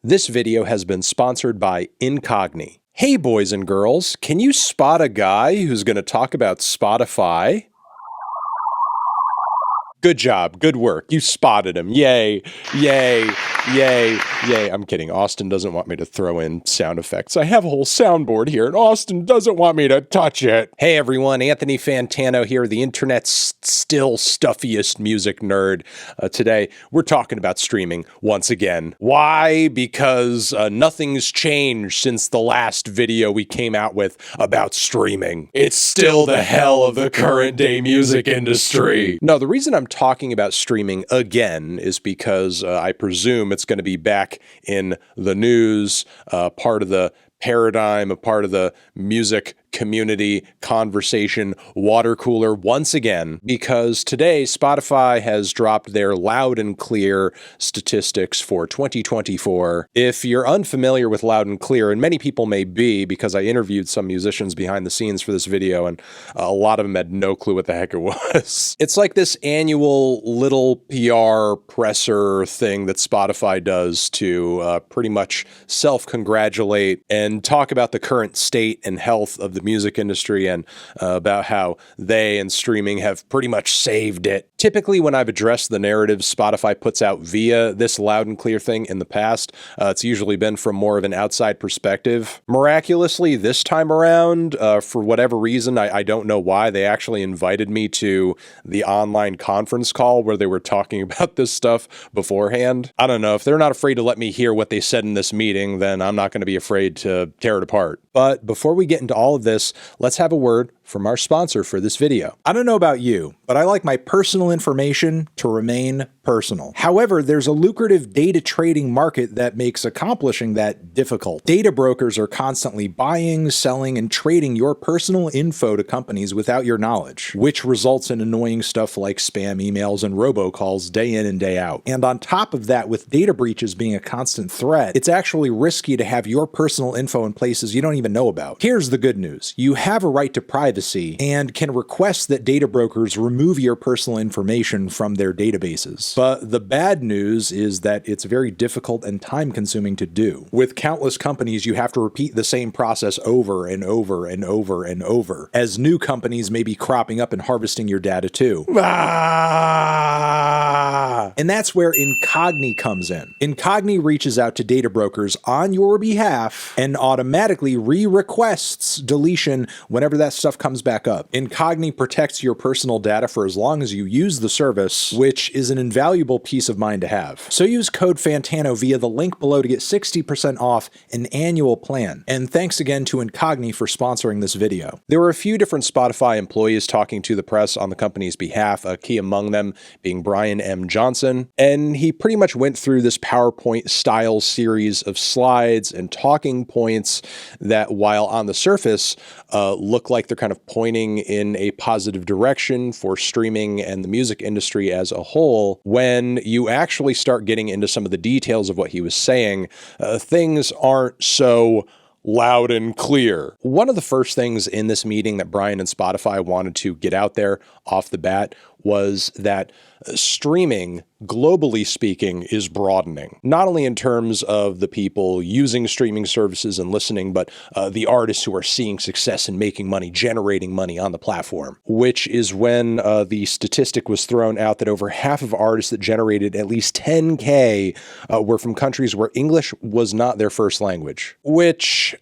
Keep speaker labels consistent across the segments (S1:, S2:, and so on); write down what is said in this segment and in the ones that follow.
S1: This video has been sponsored by Incogni. Hey boys and girls, can you spot a guy who's going to talk about Spotify? Good job, good work, you spotted him, yay, yay, yay, yay. I'm kidding, Austen doesn't want me to throw in sound effects. I have a whole soundboard here and Austen doesn't want me to touch it. Hey everyone, Anthony Fantano here, the internet's still stuffiest music nerd. Today, we're talking about streaming once again. Why? Because nothing's changed since the last video we came out with about streaming. It's still the hell of the current day music industry. No, the reason I'm talking about streaming again is because I presume it's going to be back in the news, part of the paradigm, a part of the music community conversation water cooler once again, because today Spotify has dropped their loud and clear statistics for 2024. If you're unfamiliar with loud and clear, and many people may be because I interviewed some musicians behind the scenes for this video and a lot of them had no clue what the heck it was. It's like this annual little PR presser thing that Spotify does to pretty much self-congratulate and talk about the current state and health of the music industry and about how they and streaming have pretty much saved it. Typically, when I've addressed the narrative Spotify puts out via this loud and clear thing in the past, it's usually been from more of an outside perspective. Miraculously, this time around, for whatever reason, I don't know why, they actually invited me to the online conference call where they were talking about this stuff beforehand. I don't know, if they're not afraid to let me hear what they said in this meeting, then I'm not going to be afraid to tear it apart. But before we get into all of this, let's have a word from our sponsor for this video.
S2: I don't know about you, but I like my personal information to remain personal. However, there's a lucrative data trading market that makes accomplishing that difficult. Data brokers are constantly buying, selling, and trading your personal info to companies without your knowledge, which results in annoying stuff like spam emails and robocalls day in and day out. And on top of that, with data breaches being a constant threat, it's actually risky to have your personal info in places you don't even know about. Here's the good news. You have a right to privacy and can request that data brokers remove your personal information from their databases. But the bad news is that it's very difficult and time-consuming to do. With countless companies, you have to repeat the same process over and over and over and over, as new companies may be cropping up and harvesting your data too. And that's where Incogni comes in. Incogni reaches out to data brokers on your behalf and automatically re-requests deletion whenever that stuff comes back up. Incogni protects your personal data for as long as you use the service, which is an invaluable peace of mind to have. So use code Fantano via the link below to get 60% off an annual plan. And thanks again to Incogni for sponsoring this video.
S1: There were a few different Spotify employees talking to the press on the company's behalf, key among them being Brian M. Johnson, and he pretty much went through this PowerPoint style series of slides and talking points that, while on the surface look like they're kind of pointing in a positive direction for streaming and the music industry as a whole, when you actually start getting into some of the details of what he was saying, things aren't so loud and clear. One of the first things in this meeting that Brian and Spotify wanted to get out there off the bat was that streaming, globally speaking, is broadening. Not only in terms of the people using streaming services and listening, but the artists who are seeing success and making money, generating money on the platform, which is when the statistic was thrown out that over half of artists that generated at least 10K were from countries where English was not their first language, which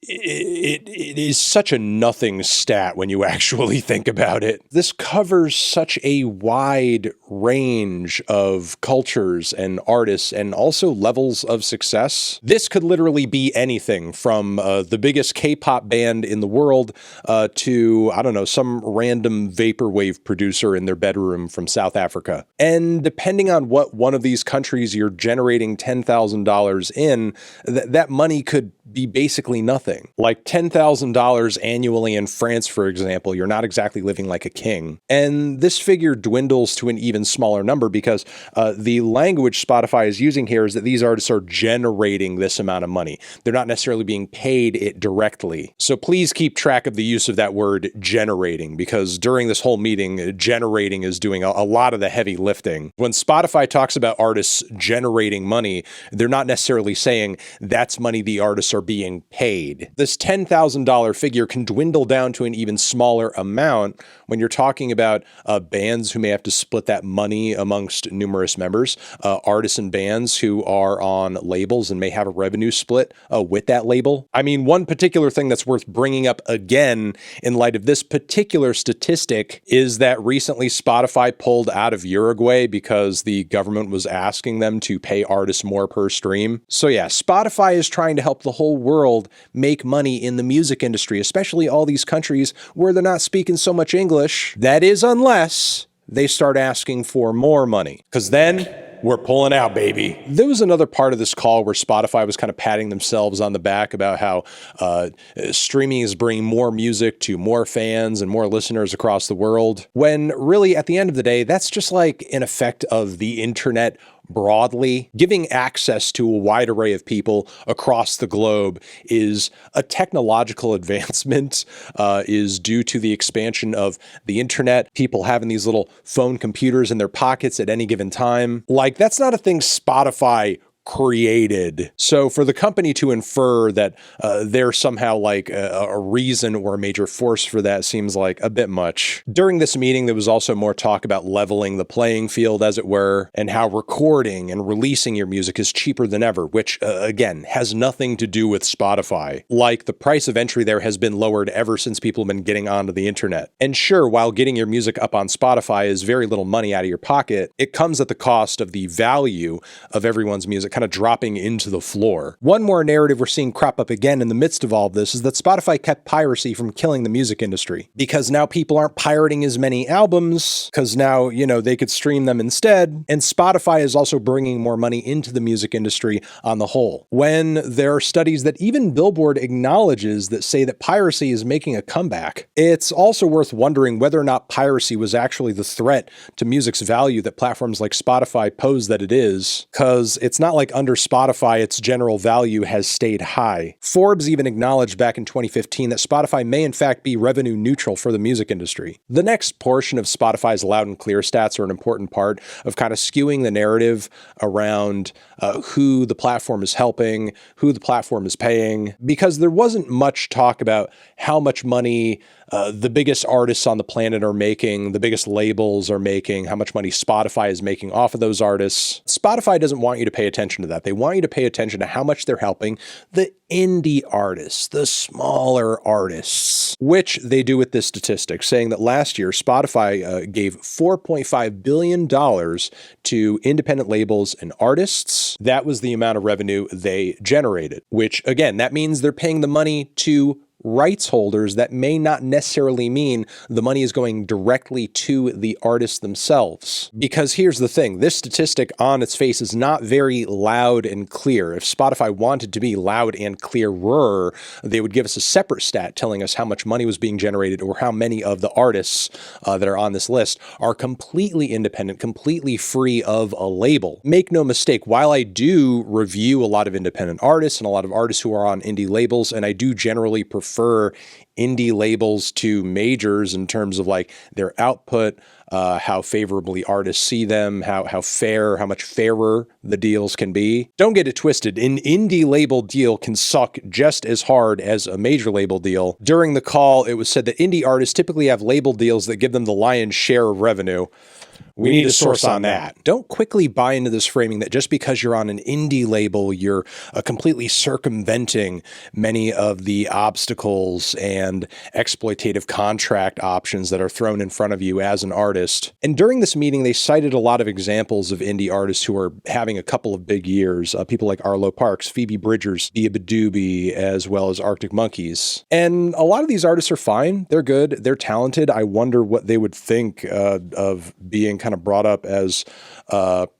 S1: it is such a nothing stat when you actually think about it. This covers such a wide range of cultures and artists and also levels of success. This could literally be anything from the biggest K-pop band in the world to, I don't know, some random vaporwave producer in their bedroom from South Africa. And depending on what one of these countries you're generating $10,000 in, that money could be basically nothing. living. Like $10,000 annually in France, for example, you're not exactly living like a king. And this figure dwindles to an even smaller number because the language Spotify is using here is that these artists are generating this amount of money. They're not necessarily being paid it directly. So please keep track of the use of that word generating, because during this whole meeting, generating is doing a lot of the heavy lifting. When Spotify talks about artists generating money, they're not necessarily saying that's money the artists are being paid. This $10,000 figure can dwindle down to an even smaller amount when you're talking about bands who may have to split that money amongst numerous members, artists and bands who are on labels and may have a revenue split with that label. I mean, one particular thing that's worth bringing up again in light of this particular statistic is that recently Spotify pulled out of Uruguay because the government was asking them to pay artists more per stream. So yeah, Spotify is trying to help the whole world make money in the music industry, especially all these countries where they're not speaking so much English. That is, unless they start asking for more money, because then we're pulling out, baby. There was another part of this call where Spotify was kind of patting themselves on the back about how streaming is bringing more music to more fans and more listeners across the world, when really at the end of the day, that's just like an effect of the internet broadly. Giving access to a wide array of people across the globe is a technological advancement, is due to the expansion of the internet, people having these little phone computers in their pockets at any given time. Like, that's not a thing Spotify created. So for the company to infer that they're somehow like a reason or a major force for that seems like a bit much. During this meeting, there was also more talk about leveling the playing field, as it were, and how recording and releasing your music is cheaper than ever, which again, has nothing to do with Spotify. Like, the price of entry there has been lowered ever since people have been getting onto the internet. And sure, while getting your music up on Spotify is very little money out of your pocket, it comes at the cost of the value of everyone's music kind of dropping into the floor. One more narrative we're seeing crop up again in the midst of all of this is that Spotify kept piracy from killing the music industry, because now people aren't pirating as many albums, because now, you know, they could stream them instead. And Spotify is also bringing more money into the music industry on the whole. When there are studies that even Billboard acknowledges that say that piracy is making a comeback, it's also worth wondering whether or not piracy was actually the threat to music's value that platforms like Spotify pose that it is, because it's not like under Spotify, its general value has stayed high. Forbes even acknowledged back in 2015 that Spotify may in fact be revenue neutral for the music industry. The next portion of Spotify's loud and clear stats are an important part of kind of skewing the narrative around who the platform is helping, who the platform is paying, because there wasn't much talk about how much money the biggest artists on the planet are making, the biggest labels are making, how much money Spotify is making off of those artists. Spotify doesn't want you to pay attention to that. They want you to pay attention to how much they're helping the indie artists, the smaller artists, which they do with this statistic, saying that last year Spotify gave $4.5 billion to independent labels and artists. That was the amount of revenue they generated, which again, that means they're paying the money to rights holders. That may not necessarily mean the money is going directly to the artists themselves. Because here's the thing, this statistic on its face is not very loud and clear. If Spotify wanted to be loud and clearer, they would give us a separate stat telling us how much money was being generated or how many of the artists that are on this list are completely independent, completely free of a label. Make no mistake, while I do review a lot of independent artists and a lot of artists who are on indie labels, and I do generally prefer indie labels to majors in terms of like their output, how favorably artists see them, how much fairer the deals can be. Don't get it twisted. An indie label deal can suck just as hard as a major label deal. During the call, it was said that indie artists typically have label deals that give them the lion's share of revenue. We need a source on that. Don't quickly buy into this framing that just because you're on an indie label, you're completely circumventing many of the obstacles and exploitative contract options that are thrown in front of you as an artist. And during this meeting, they cited a lot of examples of indie artists who are having a couple of big years. People like Arlo Parks, Phoebe Bridgers, Diabadoobie, as well as Arctic Monkeys. And a lot of these artists are fine. They're good. They're talented. I wonder what they would think of being kind of brought up as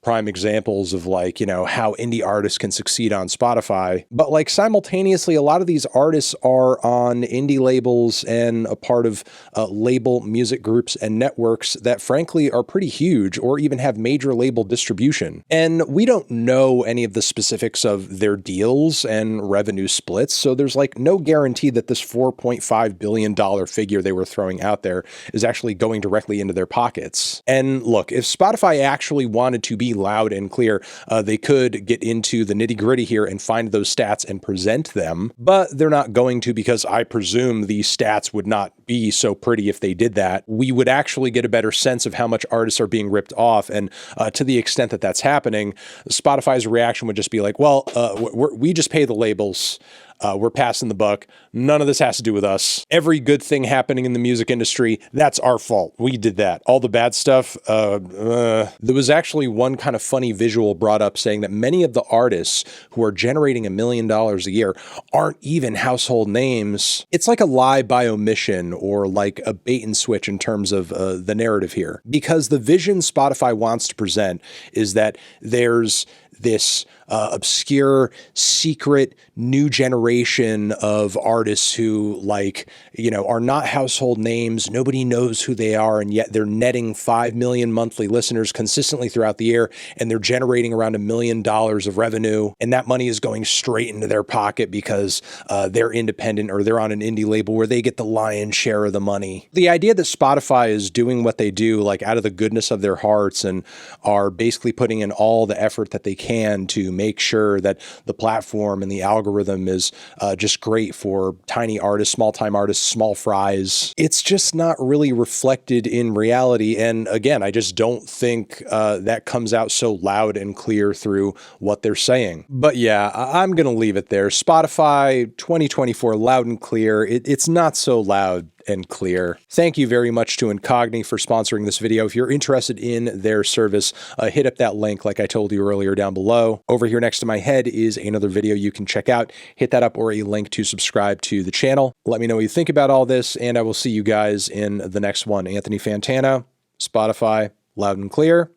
S1: prime examples of like, you know, how indie artists can succeed on Spotify. But like simultaneously, a lot of these artists are on indie labels and a part of label music groups and networks that frankly are pretty huge or even have major label distribution. And we don't know any of the specifics of their deals and revenue splits. So there's like no guarantee that this $4.5 billion figure they were throwing out there is actually going directly into their pockets. And look, if Spotify actually wanted to be loud and clear, they could get into the nitty gritty here and find those stats and present them, but they're not going to, because I presume these stats would not be so pretty if they did that. We would actually get a better sense of how much artists are being ripped off. And to the extent that that's happening, Spotify's reaction would just be like, well, we just pay the labels. We're passing the buck. None of this has to do with us. Every good thing happening in the music industry, that's our fault. We did that. All the bad stuff, there was actually one kind of funny visual brought up saying that many of the artists who are generating $1 million a year aren't even household names. It's like a lie by omission or like a bait and switch in terms of the narrative here. Because the vision Spotify wants to present is that there's this obscure, secret, new generation of artists who, like, you know, are not household names. Nobody knows who they are, and yet they're netting 5 million monthly listeners consistently throughout the year, and they're generating around $1 million of revenue, and that money is going straight into their pocket because they're independent or they're on an indie label where they get the lion's share of the money. The idea that Spotify is doing what they do, like, out of the goodness of their hearts and are basically putting in all the effort that they can to make sure that the platform and the algorithm is just great for tiny artists, small-time artists, small fries. It's just not really reflected in reality. And again, I just don't think that comes out so loud and clear through what they're saying. But yeah, I'm going to leave it there. Spotify 2024, loud and clear. It's not so loud and clear. Thank you very much to Incogni for sponsoring this video. If you're interested in their service, hit up that link like I told you earlier down below. Over here next to my head is another video you can check out. Hit that up, or a link to subscribe to the channel. Let me know what you think about all this, and I will see you guys in the next one. Anthony Fantano, Spotify, loud and clear,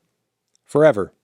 S1: forever.